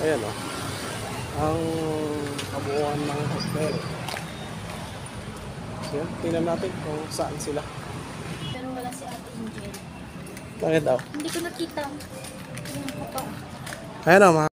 Ayan o. Ang kabuuan ng hotel. So yan, tingnan natin kung saan sila. Pero wala si Ate Angel. Bakit daw? Hindi ko nakita. Yung pa. Ayan o mga.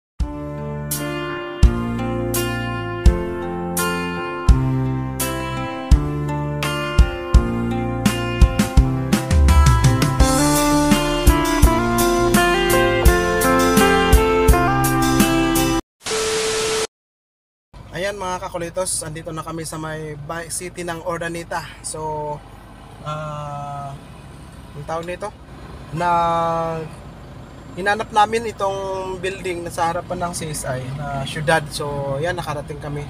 Ayan mga kakulitos, andito na kami sa may city ng Urdaneta. So, ang tawag nito na hinanap namin itong building na sa harapan ng CSI na syudad. So, yan, nakarating kami.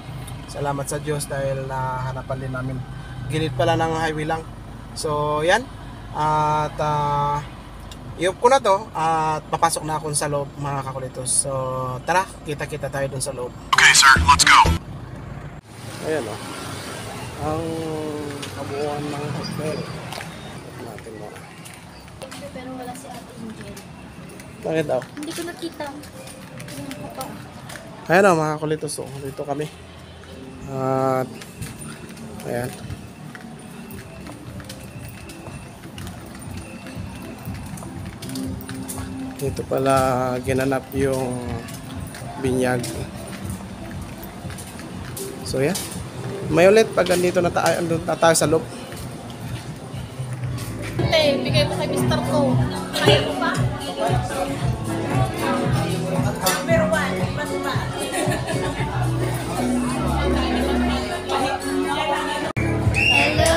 Salamat sa Diyos dahil nahanapan din namin. Gilid pala ng highway lang. So, yan. At i-off ko na to at papasok na ako sa loob mga kakulitos. So, tara, kita-kita tayo dun sa loob. Okay, sir, let's go. Ayan o. Ang kabuuan ng hotel. Tignan natin mo. Pero wala si Ate Angel. Bakit daw? Hindi ko nakita. Yung pa. Ayan o mga kulitos. So, dito kami. At ayan. Dito pala ginanap yung binyag. So yan. May ulit pag andito na tayo sa loob. Ate, bigay mo kay Mr. Ko. Kaya mo pa? Number 1, mas ba? Hello!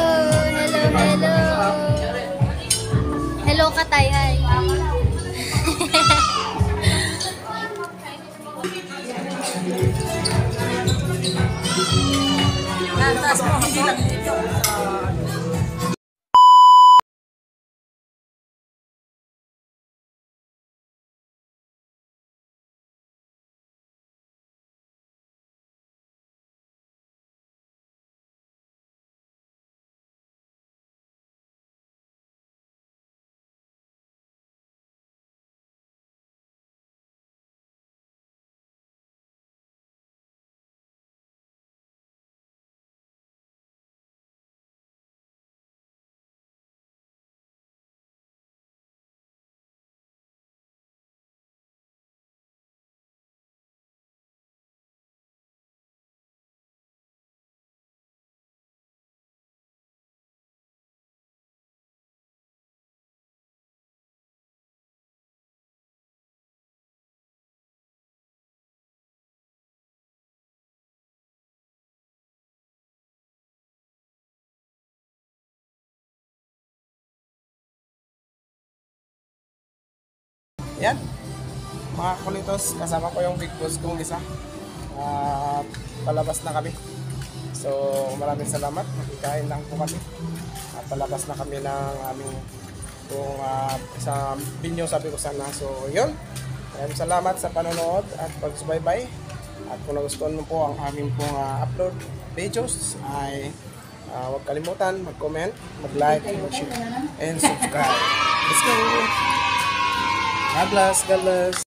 Hello, Katay. Hi. Taas mo, hindi lang dito. Yan. Mga kulitos, kasama ko yung big boss kong isa. At palabas na kami. So, maraming salamat. Makikain lang po kami. At palabas na kami ng aming kung sa binyo sabi ko sana. So, yun. Maraming salamat sa panonood at pagsubaybay. At kung nagustuhan mo po ang aming pong upload videos ay huwag kalimutan mag-comment, mag-like, mag-share, and subscribe. Let's go! God bless, God bless.